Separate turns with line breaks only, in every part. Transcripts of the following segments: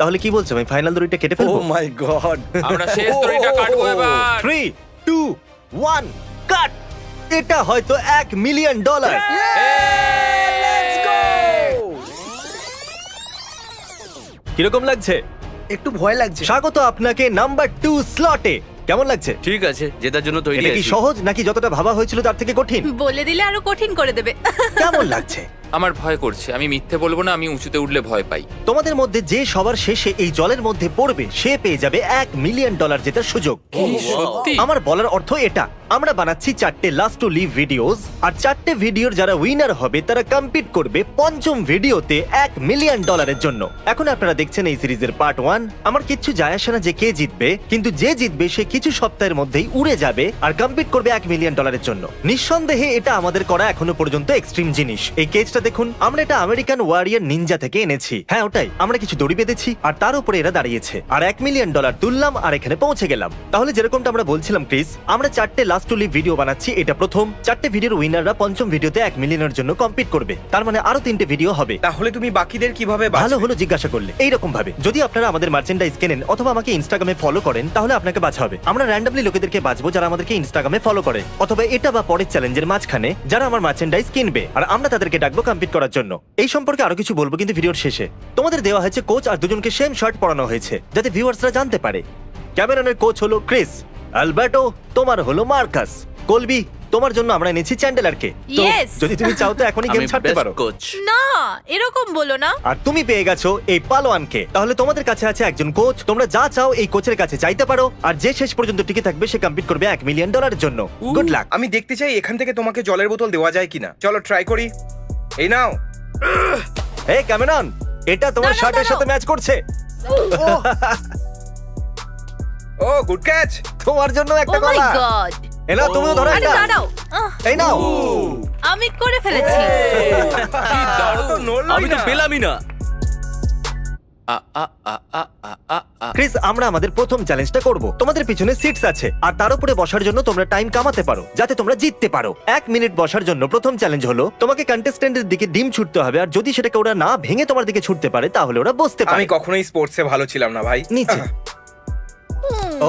তাহলে কি বলছো আমি ফাইনাল দড়িটা কেটে
ও
ফেলবো?
মাই গড
আমরা শেষ দড়িটা কাটবো এবার।
3 2 1 কাট। এটা হয়তো $1,000,000। কিরকম লাগছে?
একটু ভয় লাগছে।
স্বাগত আপনাকে নাম্বার 2 স্লটে। কেমন লাগছে?
ঠিক আছে, জেতার জন্য তৈরি
এটা কি
আছি।
সহজ নাকি যতটা ভাবা হয়েছিল তার থেকে কঠিন?
বলে দিলে আরো কঠিন করে দেবে।
কেমন লাগছে?
আমার ভয় করছে, আমি মিথ্যে বলবো না, আমি উঁচুতে উঠলে ভয় পাই।
তোমাদের মধ্যে যে সবার শেষে এই জলের মধ্যে পড়বে সে পেয়ে যাবে $1,000,000 জেতার সুযোগ।
কি সত্যি?
আমার বলার অর্থ এটা, আমরা বানাচ্ছি 4টে লাস্ট টু লিভ ভিডিওস, আর 4টে ভিডিওর যারা উইনার হবে তারা কম্পিট করবে পঞ্চম ভিডিওতে $1,000,000 জন্য। এখন আপনারা দেখছেন এই সিরিজের পার্ট 1। আমার কিচ্ছু যায় আসে না যে কে জিতবে, কিন্তু যে জিতবে সে কিছু সপ্তাহের মধ্যেই উড়ে যাবে আর কম্পিট করবে $1,000,000 জন্য। নিঃসন্দেহে এটা আমাদের করা এখনো পর্যন্ত এক্সট্রিম জিনিস। এই কেজটা দেখুন, আমরা এটা আমেরিকান ওয়ারিয়র নিনজা থেকে এনেছি। হ্যাঁ ওটাই, আমরা কিছু দড়ি বেঁধেছি আর তার উপরে এরা দাঁড়িয়েছে, আর $1,000,000 তুললাম আর এখানে পৌঁছে গেলাম। তাহলে যেরকমটা আমরা বলছিলাম ক্রিস, আমরা 4টে লাস্ট টু লিভ ভিডিও বানাচ্ছি, এটা প্রথম। 4টে ভিডিওর উইনাররা পঞ্চম ভিডিওতে $1,000,000 জন্য কম্পিট করবে, তার মানে আরো 3টে ভিডিও হবে।
তাহলে তুমি বাকিদের কিভাবে
ভালো হলো জিজ্ঞাসা করলে। এইরকম ভাবে যদি আপনারা আমাদের মার্চেন্ডাইজ কেনেন অথবা আমাকে ইনস্টাগ্রামে ফলো করেন তাহলে আপনাকে বাছা হবে। আমরা র্যান্ডমলি লোকেদেরকে বাছবো যারা আমাদেরকে ইনস্টাগ্রামে ফলো করে, অথবা এটা বা পরের চ্যালেঞ্জের মাঝখানে যারা আমার মার্চেন্ডাইজ কিনবে, আর আমরা তাদেরকে ডাকবো কম্পিট করার জন্য। এই সম্পর্কে আরো কিছু বলবো কিন্তু ভিডিওর শেষে। তোমাদের দেওয়া হয়েছে কোচ আর দুজনকে সেম শার্ট পরানো হয়েছে যাতে ভিউয়ার্সরা জানতে পারে। ক্যামেরনের কোচ হলো ক্রিস, অ্যালবার্টো তোমার হলো মার্কাস, কলবি তোমার জন্য আমরা এনেছি চ্যান্ডেলারকে। তো
Yes!
যদি তুমি চাও তো এখনই গেম
আমি
ছাড়তে
বেস্ট
পারো।
কোচ।
না, এরকম বলো না।
আর তুমি পেয়ে গেছো এই পালোয়ানকে। তাহলে তোমাদের কাছে আছে একজন কোচ, তোমরা যা চাও এই কোচের কাছে চাইতে পারো, আর যে শেষ পর্যন্ত টিকে থাকবে সে কম্পিট করবে $1,000,000 জন্য। Good luck.
আমি দেখতে চাই এখান থেকে তোমাকে জলের বোতল দেওয়া যায় কিনা। চলো ট্রাই করি। এই নাও।
হে ক্যামেরন, এটা তোমার
দাঁড়াও,
শার্টের
দাঁড়াও।
সাথে ম্যাচ করছে।
ও গুড ক্যাচ।
তোমার জন্য
ও
একটা
মাই
গলা।
গড।
এনাও তুমিও ধরো
আরে
একটা।
দাঁড়াও।
এই নাও।
আমি করে ফেলেছি।
কি দারুণ।
তো নড়লোই
আমি তো
না।
পেলামই না।
আ, আ, আ, আ, আ, আ, আ।
ক্রিস, আমরা আমাদের প্রথম চ্যালেঞ্জটা করব। তোমাদের পিছনে সিটস আছে আর তার উপরে বসার জন্য তোমরা টাইম কামাতে পারো যাতে তোমরা জিততে পারো। 1 মিনিট বসার জন্য প্রথম চ্যালেঞ্জ হলো তোমাকে কন্টেস্ট্যান্টের দিকে ডিম ছুটতে হবে, আর যদি সেটাকে ওরা না ভেঙে তোমার দিকে ছুটতে পারে তাহলে ওরা বসতে
আমি
পারে
কখনোই স্পোর্টসে ভালো ছিলাম না ভাই।
নিচে।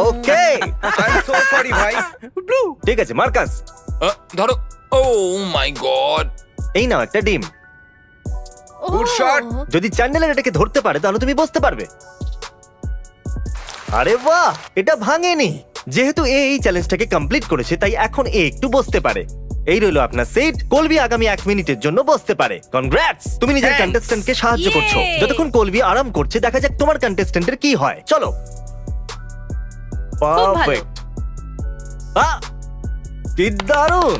Okay
I am so sorry ভাই।
ঠিক আছে মার্কাস,
ধরো। ও মাই গড।
এই নাও একটা ডিম।
Good shot.
যদি চ্যান্ডেলার এটাকে ধরতে পারে তাহলে তুমি বসতে পারবে। আরে বাহ, এটা ভাঙেনি। যেহেতু এই চ্যালেঞ্জটাকে কমপ্লিট করেছে তাই এখন একটু বসতে পারে। এই রইলো আপনার সিট। কলবি আগামী 1 মিনিটের জন্য বসতে পারে। কনগ্রাটস, তুমি নিজের
Thanks.
কন্টেস্ট্যান্টকে সাহায্য
Yay!
করছো। যতক্ষণ কলবি আরাম করছে দেখা যাক তোমার কন্টেস্ট্যান্টের কি হয়। চলো।
ভালো।
পারফেক্ট। কি দারুণ।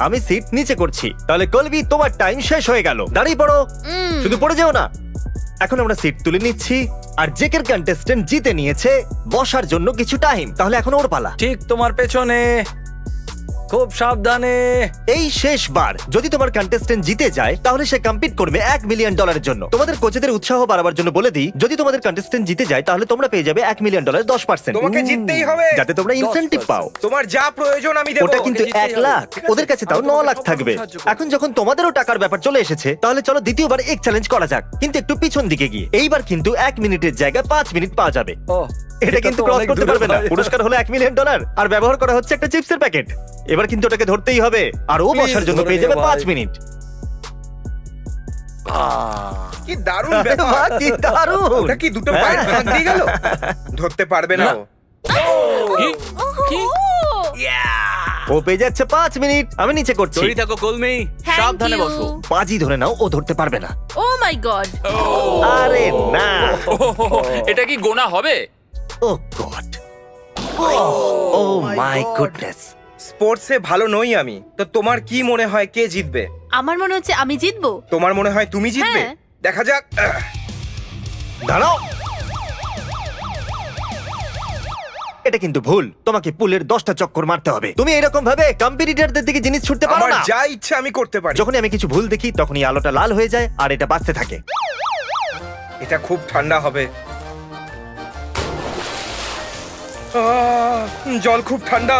আমি সিট নিচে করছি। তাহলে কলবি তোমার টাইম শেষ হয়ে গেল। দাঁড়িয়ে পড়ো, শুধু পড়ে যেও না। এখন আমরা সিট তুলে নিচ্ছি আর জেকের কন্টেস্ট্যান্ট জিতে নিয়েছে বসার জন্য কিছু টাইম। তাহলে এখন ওর পালা।
ঠিক তোমার পেছনে, খুব সাবধানে।
এই শেষবার যদি তোমার কন্টেস্ট্যান্ট জিতে যায় তাহলে সে কম্পিট করবে $1,000,000 জন্য। তোমাদের কোচেদের উৎসাহ বাড়াবার জন্য বলে দিই, যদি তোমাদের কন্টেস্ট্যান্ট জিতে যায় তাহলে তোমরা পেয়ে যাবে $1,000,000 10%,
তোমাকে জিততেই হবে।
যাতে তোমরা ইনসেনটিভ পাও।
তোমার যা প্রয়োজন আমি দেবো।
ওটা কিন্তু
জিততেই
1
হবে।
লাখ,
ঠিক আছে,
ওদের কাছে তাও
আমি
9
তোমাকে
লাখ
সব
থাকবে।
সাহায্য করবো।
এখন যখন তোমাদেরও টাকার ব্যাপার চলে এসেছে তাহলে চলো দ্বিতীয়বার এক চ্যালেঞ্জ করা যাক, কিন্তু একটু পিছন দিকে গিয়ে। এইবার কিন্তু 1 মিনিটের জায়গায় 5 মিনিট পাওয়া যাবে।
ও,
এটা কিন্তু
তো
ক্রস
অনেক
করতে
দূরে
পারবে না।
ভাই।
পুরস্কার হলো $1,000,000 আর ব্যবহার করা হচ্ছে একটা চিপসের প্যাকেট। এবার কিন্তু ওটাকে ধরতেই হবে, আর ও
Please
বসার জন্য
ধরে
পেয়ে যাবে
নিও
5
ভাই।
মিনিট।
কি দারুণ
আরে বাহ,
ব্যাপার।
কি দারুণ।
ওটা কি দুটো পায়ের ভাগ দিয়ে গেল? ধরতে পারবে না ও।
কি? কি?
ও পেয়ে যাচ্ছে 5 মিনিট। আমি নিচে করছি।
তৈরি থাকো কলমি,
Thank
সাবধানে
you.
বসো।
বাজি ধরে নাও, ও ধরতে পারবে না।
ও মাই গড।
আরে না।
এটা কি গোনা হবে?
ও গড, ও মাই গুডনেস।
স্পোর্টসে ভালো নই আমি। তো তোমার কি মনে হয় কে জিতবে?
আমার মনে হচ্ছে আমি জিতবো।
তোমার মনে হয় তুমি জিতবে?
হ্যাঁ।
দেখা যাক।
দাঁড়াও, এটা কিন্তু ভুল। তোমাকে পুলের 10টা চক্কর মারতে হবে। তুমি এরকম ভাবে কম্পিটিটরদের দিকে জিনিস ছুটতে পারো
আমার
না।
যা ইচ্ছা আমি করতে পারি।
যখনই আমি কিছু ভুল দেখি তখনই আলোটা লাল হয়ে যায় আর এটা বাজতে থাকে।
এটা খুব ঠান্ডা হবে। জল খুব ঠান্ডা।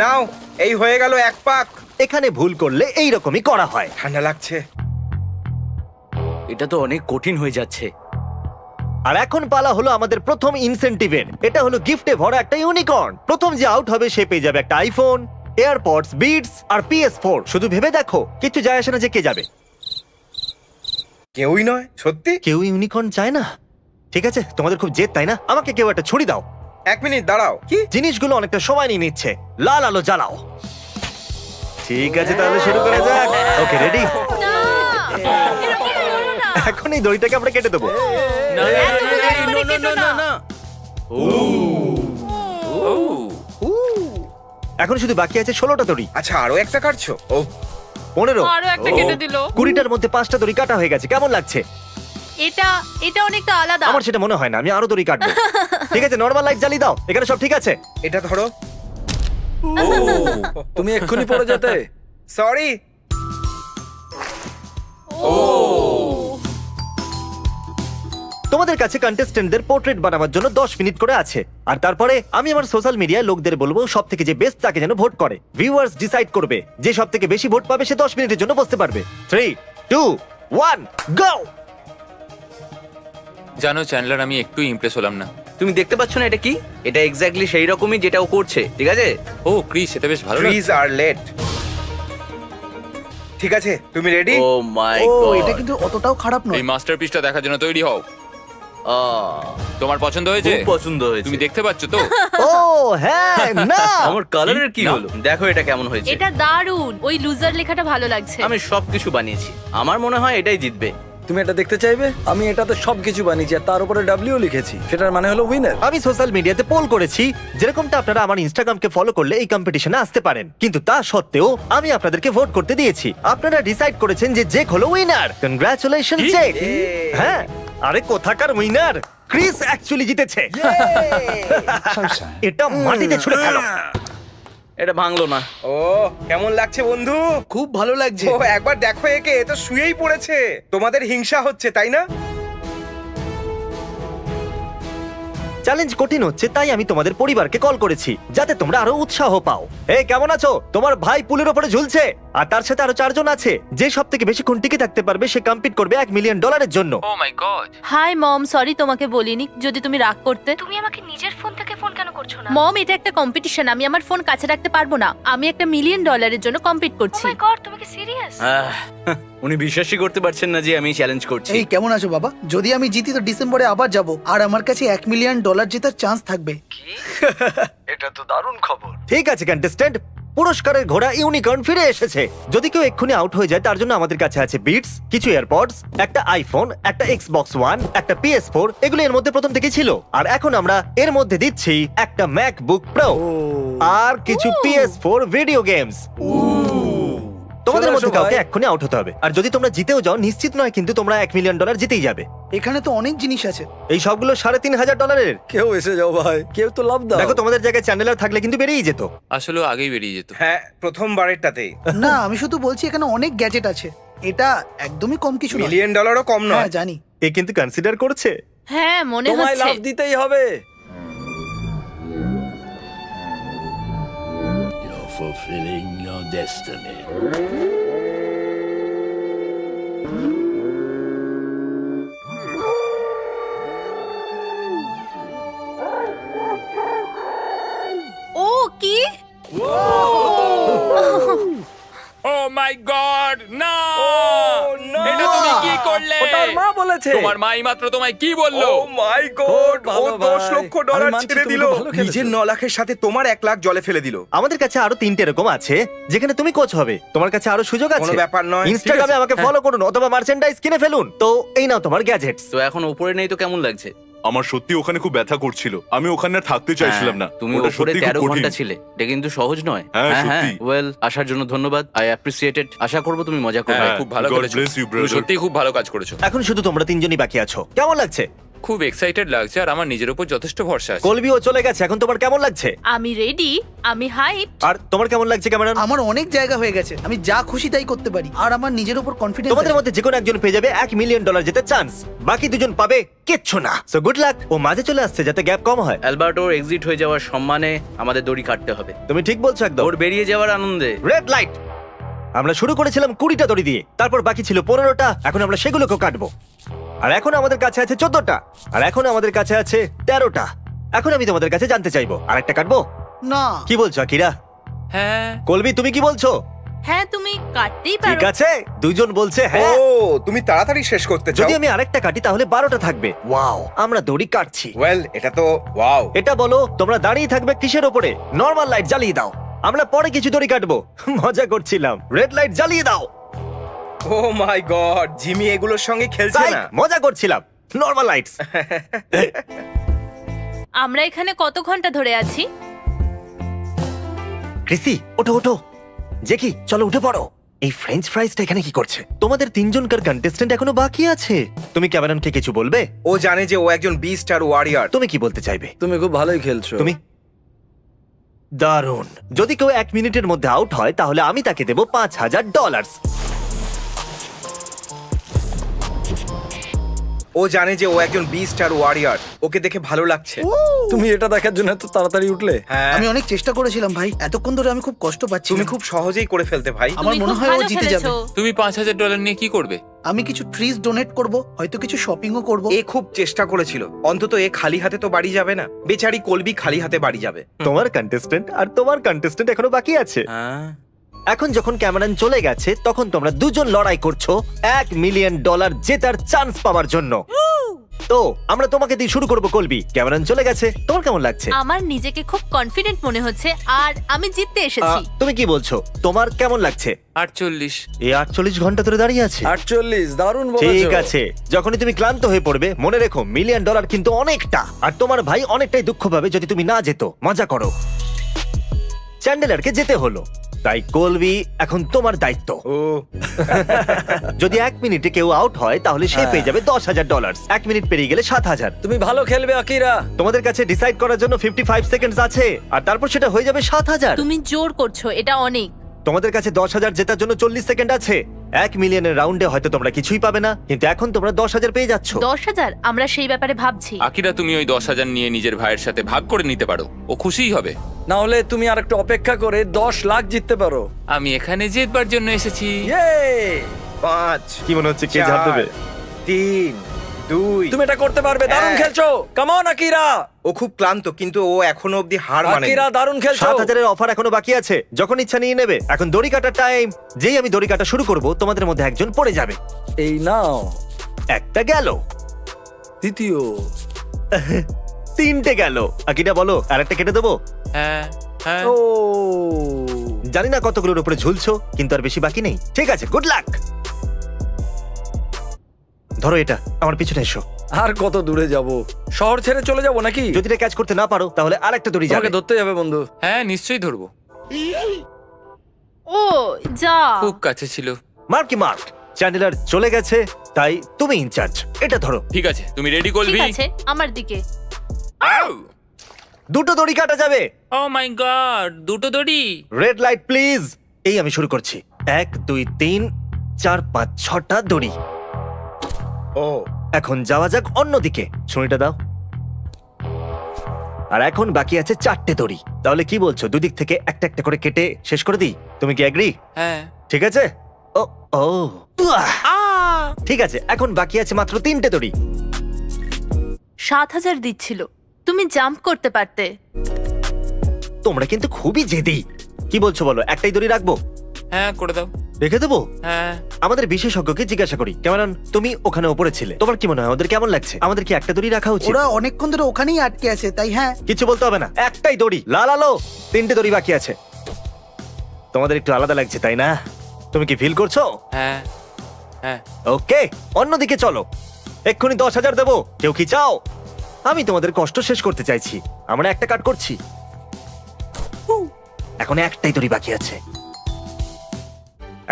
নাও, এই হয়ে গেল 1 পাক।
এখানে ভুল করলে এই রকমই করা হয়।
ঠান্ডা লাগছে।
এটা তো অনেক কঠিন হয়ে যাচ্ছে।
আর এখন পালা হলো আমাদের প্রথম ইনসেনটিভের। এটা হলো গিফটে ভরা একটা ইউনিকর্ন। প্রথম যে আউট হবে সে পেয়ে যাবে একটা আইফোন, এয়ারপডস, বিটস আর PS4। শুধু ভেবে দেখো, কিছু যায় আসে না যে কে যাবে।
কেউই নয়, সত্যি?
কেউ ইউনিকর্ন চায় না? ঠিক আছে, তোমাদের খুব জেদ তাই না? আমাকে কেউ একটা ছুরি দাও।
1 মিনিট দাঁড়াও। কি?
জিনিসগুলো অনেকটা সময় নিয়ে নিচ্ছে। লাল আলো জ্বালাও। ঠিক আছে, তাহলে শুরু করা যাক। ওকে, রেডি?
না, এরকম করো না।
এখন এই দড়িটাকে আমরা কেটে দেবো।
না, না,
এত
না, না,
জোরে
না,
কেটো
না, না,
না।
না।
এখন শুধু বাকি আছে 16টা দড়ি।
আচ্ছা, আরো একটা কাটছো? ও
15,
আরো একটা কেটে দিল।
20টার মধ্যে 5টা দড়ি কাটা হয়ে গেছে। কেমন লাগছে?
এটা অনেকটা আলাদা।
আমার সেটা মনে হয় না, আমি আরো দড়ি কাটবো। ঠিক আছে, নরমাল লাইট জ্বালিয়ে দাও। এখানে সব ঠিক আছে?
এটা ধরো।
তুমি এক্ষুনি পড়ে যেতে।
সরি।
তোমাদের কাছে কন্টেস্টেন্টদের পোর্ট্রেট বানাবার জন্য 10 মিনিট করে আছে। আর তারপরে আমি আমার সোশ্যাল মিডিয়ায় লোকদের বলবো সব থেকে যে বেস্ট তাকে যেন ভোট করে। ভিউয়ার্স ডিসাইড করবে, যে সব থেকে বেশি ভোট পাবে সে 10 মিনিটের জন্য বসতে পারবে। 3, 2, 1, গো!
জানো চ্যান্ডলার, আমি একটু ইমপ্রেস হলাম না।
তুমি দেখতে পাচ্ছ না এটা কি? এটা এক্স্যাক্টলি সেই রকমই যেটা ও করছে, ঠিক আছে?
ও ক্রিস, এটা বেশ ভালো
ট্রিজ আর লেট। ঠিক আছে, তুমি রেডি?
ও মাই
ও
গড,
এটা কিন্তু অতটাও খারাপ
এই
নয়।
মাস্টারপিসটা দেখার জন্য তৈরি হও। তোমার পছন্দ হয়েছে?
খুব পছন্দ হয়েছে।
তুমি দেখতে পাচ্ছ তো?
ও হ্যাঁ, না
আমার কালারের কি
না।
হলো? দেখো এটা কেমন হয়েছে।
এটা দারুণ। ওই লুজার লেখাটা ভালো লাগছে।
আমি সবকিছু বানিয়েছি, আমার মনে হয় এটাই জিতবে।
তুমি এটা দেখতে চাইবে? আমি এটাতে সবকিছু বানিয়েছি আর তার উপরে ডাব্লিউ লিখেছি। সেটার মানে হলো উইনার।
আমি সোশ্যাল মিডিয়াতে পোল করেছি, যেরকমটা আপনারা আমার ইনস্টাগ্রামকে ফলো করলে এই কম্পিটিশনে আসতে পারেন। কিন্তু তা সত্ত্বেও আমি আপনাদেরকে ভোট করতে দিয়েছি। আপনারা ডিসাইড করেছেন যে জেক হলো উইনার। কনগ্রাচুলেশন জেক। হ্যাঁ, আরে কোথাকার উইনার? ক্রিস অ্যাকচুয়ালি জিতেছে। এটা মাটিতে ছুঁড়ে ফেলো।
এটা ভাঙলো না।
ও কেমন লাগছে বন্ধু?
খুব ভালো লাগছে।
ও একবার দেখো একে, এ তো শুয়েই পড়েছে। তোমাদের হিংসা হচ্ছে তাই না?
চ্যালেঞ্জ কঠিন হচ্ছে, তাই আমি তোমাদের পরিবারকে কল করেছি যাতে তোমরা আরো উৎসাহ পাও। এই কেমন আছো? তোমার ভাই পুলের ওপরে ঝুলছে আর তার সাথে আরো 4 জন আছে। যে সব থেকে বেশিক্ষণ টিকে থাকতে পারবে সে কম্পিট করবে $1 মিলিয়ন জন্য।
ও মাই গড।
হাই মম, সরি তোমাকে বলিনি। যদি তুমি রাগ করতে।
তুমি আমাকে নিজের ফোন থেকে ফোন কেন করছো না?
মম, এটা একটা কম্পিটিশন। আমি আমার ফোন কাছে রাখতে পারবো না। আমি একটা $1 মিলিয়ন জন্য কম্পিট
ও
করছি।
মাই গড, তুমি কি সিরিয়াস?
উনি বিশ্বাসই করতে পারছেন না যে আমি চ্যালেঞ্জ করছি।
এই কেমন আছো বাবা? যদি আমি জিতি তো ডিসেম্বরে আবার যাব আর আমার কাছে $1 মিলিয়ন জেতার চান্স থাকবে।
এটা তো দারুণ খবর।
ঠিক আছে কন্টেস্ট্যান্ট, পুরস্কারের ঘোড়া ইউনিকর্ন ফিরে এসেছে। যদি কেউ এক্ষুনি আউট হয়ে যায় তার জন্য আমাদের কাছে আছে বিটস, কিছু এয়ারপডস, একটা আইফোন, একটা Xbox One, একটা PS4। এগুলো এর মধ্যে প্রথম থেকে ছিল। আর এখন আমরা এর মধ্যে দিচ্ছি একটা ম্যাকবুক প্রো আর কিছু PS4 ভিডিও গেমস। তোমাদের
চলে
মধ্যে
আসো
কাউকে
ভাই।
এক্ষুনি আউট হতে হবে। আর যদি তোমরা জিতেও যাও নিশ্চিত নয় কিন্তু তোমরা $1 মিলিয়ন জিতেই যাবে।
এখানে তো অনেক জিনিস আছে।
এই সবগুলো $3,500।
কেউ এসে যাও ভাই, কেউ তো লাভ দাও।
দেখো তোমাদের জায়গায় চ্যানেলার থাকলে কিন্তু বেরিয়ে যেত।
আসলে আগেই বেরিয়ে যেত।
হ্যাঁ, প্রথমবারেরটাতেই।
না, আমি শুধু বলছি এখানে অনেক গ্যাজেট আছে। এটা একদমই কম কিছু নয়।
$1 মিলিয়ন কম
হ্যাঁ
নয়।
জানি।
এ কিন্তু কনসিডার করছে।
হ্যাঁ, মনে
তোমায়
হচ্ছে।
লাভ দিতেই হবে।
You're fulfilling your destiny.
ও কি?
ও মাই গড, না! এটা তুমি কি করলে?
ওটার মা বলেছে।
তোমার মাই মাত্র তোমায় কি বললো?
ও মাই গড, ও
ভালো ভাই।
$10 লক্ষ
আমি মানছি
ছেড়ে
তুমি
দিল।
তো ভালো খেলেছো।
নিজের 9 লাখের সাথে তোমার 1 লাখ জলে ফেলে দিল।
আমাদের কাছে আরো 3টে এরকম আছে যেখানে তুমি কোচ হবে। তোমার কাছে আরো সুযোগ আছে।
কোনো ব্যাপার নয়।
ইনস্টাগ্রামে আমাকে ফলো করুন অথবা মার্চেন্ডাইজ কিনে ফেলুন। তো এই নাও তোমার গ্যাজেটস।
তো এখন উপরে নেই তো কেমন লাগছে?
আমার সত্যি ওখানে খুব ব্যথা করছিল, আমি ওখানে আর থাকতে চাইছিলাম না।
হ্যাঁ, তুমি
ওটা
উপরে
সত্যি খুব
13
কঠিন।
ঘন্টা ছিলে, এটা কিন্তু সহজ নয়।
হ্যাঁ, সত্যি।
ওয়েল, আসার জন্য ধন্যবাদ। I appreciated. আশা করবো তুমি মজা করবে।
হ্যাঁ, খুব ভালো
God
করেছো।
bless you,
তুমি
brother.
সত্যিই খুব ভালো কাজ করেছো।
এখন শুধু তোমরা 3জনই বাকি আছো। কেমন লাগছে?
খুব এক্সাইটেড লাগছে আর আমার নিজের উপর যথেষ্ট ভরসা আছে।
কলবিও চলে গেছে। এখন তোমার কেমন লাগছে?
আমি রেডি। আমি হাইপ।
আর তোমার কেমন লাগছে ক্যামেরন?
আমার অনেক জায়গা হয়ে গেছে। আমি যা খুশি তাই করতে পারি আর আমার নিজের উপর কনফিডেন্স
তোমাদের
আছে।
মধ্যে যে কোনো একজন পেয়ে যাবে $1 মিলিয়ন জেতার চান্স। বাকি 2জন পাবে কিচ্ছু না। So good luck. ও মাঝে চলে আসছে যাতে গ্যাপ কম হয়।
অ্যালবার্টোর এক্সিট হয়ে যাওয়ার সম্মানে আমাদের দড়ি কাটতে হবে।
তুমি ঠিক বলছো একদম।
ওর বেরিয়ে যাওয়ার আনন্দে।
Red light. আমরা শুরু করেছিলাম 20টা দড়ি দিয়ে, তারপর বাকি ছিল 15টা। এখন আমরা সেগুলোকে কাটবো। আর এখন আমাদের কাছে আছে 14টা, আর এখন আমাদের কাছে আছে 13টা। এখন আমি তোমাদের কাছে জানতে চাইবো, আরেকটা কাটবো?
না,
কি বলছো আকিরা?
হ্যাঁ
কলবি তুমি কি বলছো?
হ্যাঁ তুমি কাটতেই
ঠিক
পারো।
আছে, দুজন বলছে
ও
হ্যাঁ।
তুমি তাড়াতাড়ি শেষ করতে চাও?
যদি আমি আরেকটা কাটি তাহলে 12টা থাকবে। ওয়াও, আমরা দড়ি কাটছি।
ওয়েল, এটা তো ওয়াও।
এটা বলো, তোমরা দাঁড়িয়ে থাকবে কিসের ওপরে? নর্মাল লাইট জ্বালিয়ে দাও, আমরা পরে কিছু দড়ি কাটবো। মজা করছিলাম। রেড লাইট জ্বালিয়ে দাও।
ও মাই গড, জিমি এগুলোর সঙ্গে খেলছে
সাইড,
না।
মজা করছিলাম। Normal lights.
আমরা এখানে কত ঘন্টা ধরে আছি?
ক্রিসি, ওঠো ওঠো। জেকি, চলো উঠে পড়ো। এই ফ্রেঞ্চ ফ্রাইজটা এখানে কি করছে? তোমাদের তিনজনকার কন্টেস্ট্যান্ট এখনো বাকি আছে। তুমি ক্যামেরনকে কিছু বলবে?
ও জানে যে ও একজন বিস্ট আর ওয়ারিয়র।
তুমি কি বলতে চাইবে?
তুমি খুব ভালোই খেলছো।
তুমি দারুণ। যদি কেউ 1 মিনিটের মধ্যে আউট হয় তাহলে আমি তাকে দেবো $5,000।
ও জানে যে ও একজন বিস্ট আর ওয়ারিয়র। ওকে দেখে ভালো লাগছে।
তুমি এটা দেখার জন্য এত তাড়াতাড়ি উঠলে?
হ্যাঁ,
আমি অনেক চেষ্টা করেছিলাম ভাই, এতক্ষণ ধরে আমি খুব কষ্ট পাচ্ছি।
তুমি খুব সহজেই করে ফেলতে ভাই।
আমার
তুমি
মনে
খুব
হয় ও
ভালো
জিতে যাবে।
খেলেছো।
তুমি $5,000 নিয়ে কি করবে?
আমি কিছু ট্রিজ ডোনেট করব, হয়তো কিছু শপিংও করব।
এ খুব চেষ্টা করেছিল। অন্তত এ খালি হাতে তো বাড়ি যাবে না। বেচারি কলবি খালি হাতে বাড়ি যাবে।
তোমার কন্টেস্ট্যান্ট আর তোমার কন্টেস্ট্যান্ট এখনো বাকি আছে।
হ্যাঁ,
এখন যখন ক্যামেরন চলে গেছে তখন তোমরা দুজন লড়াই করছো $1 মিলিয়ন জেতার চান্স পাওয়ার জন্য। তো আমরা তোমাকে দিয়ে শুরু করবো। কলবি, ক্যামেরন চলে গেছে, তোমার কেমন লাগছে?
আমার নিজেকে খুব কনফিডেন্ট মনে হচ্ছে আর আমি জিততে এসেছি।
তুমি কি বলছো? তোমার কেমন লাগছে?
48।
এই 48 ঘন্টা ধরে দাঁড়িয়ে আছে।
48, দারুণ বলেছো।
ঠিক আছে, যখনই তুমি ক্লান্ত হয়ে পড়বে মনে রেখো $1 মিলিয়ন কিন্তু অনেকটা। আর তোমার ভাই অনেকটাই দুঃখ পাবে যদি তুমি না যেত। মজা করো। চ্যান্ডেলারকে যেতে হলো, তাই কলবি এখন তোমার দায়িত্ব।
ও
যদি 1 মিনিটে কেউ আউট হয় তাহলে সে পেয়ে যাবে $10,000। 1 মিনিট পেরিয়ে গেলে 7,000।
তুমি ভালো খেলবে আকিরা।
তোমাদের কাছে ডিসাইড করার জন্য 55 সেকেন্ডস আছে, আর তারপর সেটা হয়ে যাবে 7,000।
তুমি জোর করছো, এটা অনেক।
তোমাদের কাছে 10,000 জেতার জন্য 40 সেকেন্ড আছে। 1 মিলিয়নের রাউন্ডে হয়তো তোমরা কিছুই পাবে না, কিন্তু এখন তোমরা 10,000 পেয়ে যাচ্ছ।
10,000? আমরা সেই ব্যাপারে ভাবছি।
আকিরা, তুমি ওই 10,000 নিয়ে নিজের ভাইয়ের সাথে ভাগ করে নিতে পারো, ও খুশিই হবে।
না হলে তুমি আর একটু অপেক্ষা করে 10 লাখ জিততে পারো।
আমি এখানে জিতবার জন্য এসেছি।
ইয়ে!
5
কি মনে হচ্ছে কে ঝাঁপ দেবে?
3 2।
তুমি এটা করতে পারবে, দারুণ
হ্যাঁ।
খেলছো। কাম অন আকিরা।
ও খুব ক্লান্ত, কিন্তু ও এখনো অবধি হার মানে
আকিরা দারুণ খেলছো।
7,000 এর অফার এখনো বাকি আছে, যখন ইচ্ছা নিয়ে নেবে। এখন দড়ি কাটার টাইম। যেই আমি দড়ি কাটা শুরু করব তোমাদের মধ্যে একজন পড়ে যাবে।
এই নাও
একটা গেল,
দ্বিতীয়।
3টে গেল। আকিটা বলো, আরেকটা কেটে দেবো?
হ্যাঁ হ্যাঁ।
ও
জানি না কতগুলোর উপরে ঝুলছো, কিন্তু আর বেশি বাকি নেই। ঠিক আছে, গুড লাক। ধরো এটা, আমার পিছনে এসো।
আর কত দূরে যাব? শহর ছেড়ে চলে যাব নাকি?
যদি এটা ক্যাচ করতে না পারো তাহলে আরেকটা দড়ি যাবে।
তোমাকে ধরতে যাবে বন্ধু।
হ্যাঁ নিশ্চয়ই ধরবো।
ও যা।
খুব কাছে ছিল।
মার্কি মার্ক, চ্যান্ডেলার চলে গেছে, তাই তুমি ইনচার্জ। এটা ধরো।
ঠিক আছে, তুমি রেডি
ঠিক
করবি?
আছে, আমার দিকে।
আউ!
2টো দড়ি কাটা যাবে।
ও মাই গড, দুটো দড়ি।
Red light please. এই আমি শুরু করছি। 1 2 3 4 5 6টা দড়ি।
ও
এখন যাওয়া যাক অন্যদিকে। ছুরিটা দাও। আর এখন বাকি আছে 4টে দড়ি। তাহলে কি বলছো, দুদিক থেকে একটা একটা করে কেটে শেষ করে দিই? তুমি কি এগ্রি?
হ্যাঁ।
ঠিক আছে। ও ও উয়াহ! ঠিক আছে, এখন বাকি আছে মাত্র 3টে দড়ি।
7,000 দিচ্ছিল, তুমি জাম্প করতে পারতে।
তোমরা কিন্তু খুবই জেদি। কি বলছো বলো, একটাই দড়ি রাখবো?
হ্যাঁ করে দাও।
রেখে দেবো?
হ্যাঁ।
আমাদের বিশেষজ্ঞকে জিজ্ঞাসা করি। কেমন, তুমি ওখানে উপরে ছিলে, তোমার কি মনে হয় ওদের কেমন লাগছে? আমাদের কি একটা দড়ি রাখা উচিত?
ওরা অনেকক্ষণ ধরে ওখানেই আটকে আছে, তাই হ্যাঁ।
কিছু বলতে হবে না, একটাই দড়ি। লাল আলো, 3টে দড়ি বাকি আছে। তোমাদের একটু আলাদা লাগছে তাই না? তুমি কি ফিল করছো?
হ্যাঁ হ্যাঁ।
ওকে, অন্যদিকে চলো। এক্ষুনি 10,000 দেবো। কেউ কি চাও? আমি তোমাদের কষ্ট শেষ করতে চাইছি। আমরা একটা কাট করছি। এখন একটাই দড়ি বাকি আছে।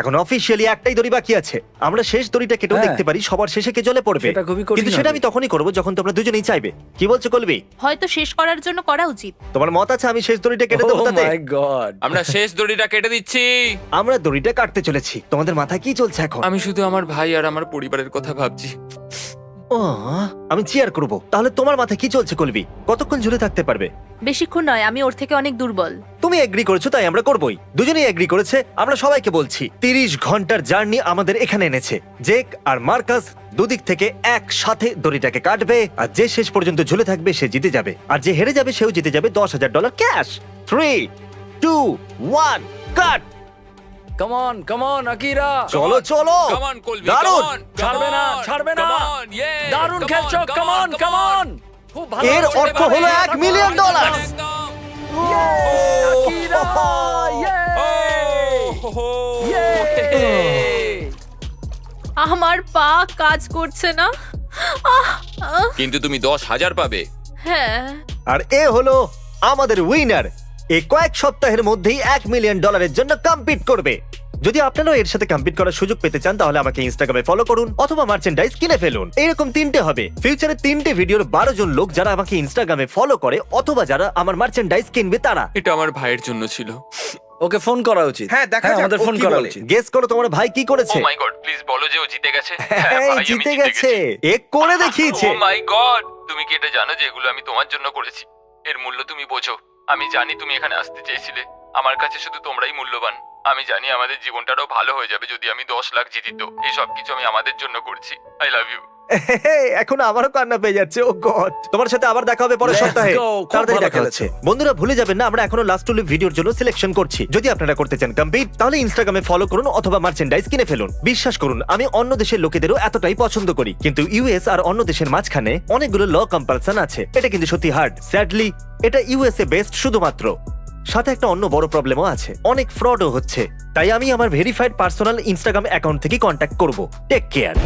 এখন অফিসিয়ালি একটাই দড়ি বাকি আছে। আমরা শেষ দড়িটা কেটেও
হ্যাঁ।
দেখতে পারি সবার শেষে কে জলে পড়বে।
সেটা খুবই কঠিন
কিন্তু সেটা
হবে।
আমি তখনই করব যখন তোমরা দুজনেই চাইবে। কি বলছো কলবি?
হয়তো শেষ করার জন্য করা উচিত।
তোমার মত আছে আমি শেষ দড়িটা কেটে দেবো
Oh
তাতে?
my God!
আমরা শেষ দড়িটা কেটে দিচ্ছি।
আমরা দড়িটা কাটতে চলেছি। তোমাদের মাথায় কি চলছে এখন?
আমি শুধু আমার ভাই আর আমার পরিবারের কথা ভাবছি।
ও, আমি চিয়ার করব। তাহলে তোমার মাথায় কি চলছে কলবি? কতক্ষণ ঝুলে থাকতে পারবে?
বেশিক্ষণ নয়, আমি ওর থেকে অনেক দুর্বল।
তুমি এগ্রি করেছো তাই আমরা করবই। দুজনেই এগ্রি করেছে। আমরা সবাইকে বলছি 30 ঘন্টার জার্নি আমাদের এখানে এনেছে। জেক আর মার্কাস দুদিক থেকে একসাথে দড়িটাকে কাটবে, আর যে শেষ পর্যন্ত ঝুলে থাকবে সে জিতে যাবে, আর যে হেরে যাবে সেও জিতে যাবে $10,000 cash. 3, 2, 1 cut.
Come on Akira,
চলো চলো,
Come on, Colby,
দারুণ।
come on,
ছাড়বে না,
come on,
ছাড়বে না।
come on, yeah,
দারুণ
come
খেলছো,
on,
come on,
come
come
on.
On. খুব ভালো
এর
হচ্ছে,
অর্থ
এবারে।
হলো $1 মিলিয়ন।
একদম।
Akira, yay!
আমার পা কাজ করছে না। আহ, আহ,
কিন্তু তুমি 10,000 পাবে।
হ্যাঁ,
আর এ হলো আমাদের উইনার। এই কয়েক সপ্তাহের মধ্যেই $1 মিলিয়ন জন্য কম্পিট করবে। যদি আপনারাও এর সাথে কম্পিট করার সুযোগ পেতে চান তাহলে আমাকে ইনস্টাগ্রামে ফলো করুন অথবা মার্চেন্ডাইজ কিনে ফেলুন। এরকম 3টে হবে ফিউচারে, 3টে ভিডিওর 12 জন লোক যারা আমাকে ইনস্টাগ্রামে ফলো করে অথবা যারা আমার মার্চেন্ডাইজ কিনবে তারা।
এটা আমার ভাইয়ের জন্য ছিল।
ওকে ফোন করা উচিত।
হ্যাঁ, দেখা যাক
আমাদের
ও
ফোন
কি
করা
বলে।
উচিত।
গেস করো তোমার ভাই কি করেছে?
ও মাই গড, প্লিজ বলো যে ও জিতে গেছে।
হ্যাঁ, জিতে গেছে। এ করে দেখিয়েছে।
ও মাই গড, তুমি কি এটা জানো যে এগুলো আমি তোমার জন্য করেছি? এর মূল্য তুমি বোঝো। আমি জানি তুমি এখানে আসতে চেয়েছিলে। আমার কাছে শুধু তোমরাই মূল্যবান। আমি জানি আমাদের জীবনটাও ভালো হয়ে যাবে যদি আমি 10 লাখ জিতিত। এই সব কিছু আমি আমাদের জন্য করছি। I love you.
এখন আমারও কান্না পেয়ে যাচ্ছে। ও গড, তোমার সাথে আবার দেখা হবে পরের
Let's
সপ্তাহে।
go, খুব
তাড়াতাড়ি
ভালো
দেখা হচ্ছে। বন্ধুরা ভুলে যাবেন না, আমরা এখনো লাস্ট টু লিভ ভিডিওর জন্য সিলেকশন করছি। যদি আপনারা করতে চান কম্পিট তাহলে ইনস্টাগ্রামে ফলো করুন অথবা মার্চেন্ডাইজ কিনে ফেলুন। বিশ্বাস করুন, আমি অন্য দেশের লোকেদেরও এতটাই পছন্দ করি, কিন্তু ইউএস আর অন্য দেশের মাঝখানে অনেকগুলো ল কম্পালশন আছে। এটা কিন্তু সত্যি হার্ড। স্যাডলি এটা ইউএসএ বেস্ট শুধুমাত্র। সাথে একটা অন্য বড় প্রবলেমও আছে, অনেক ফ্রডও হচ্ছে। তাই আমি আমার ভেরিফাইড পার্সোনাল ইনস্টাগ্রাম অ্যাকাউন্ট থেকে কন্ট্যাক্ট করব। Take care.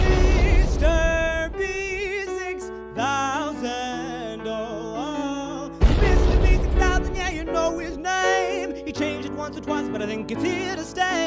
Yeah, you know his name. He changed it once or twice, but I think it's here to stay.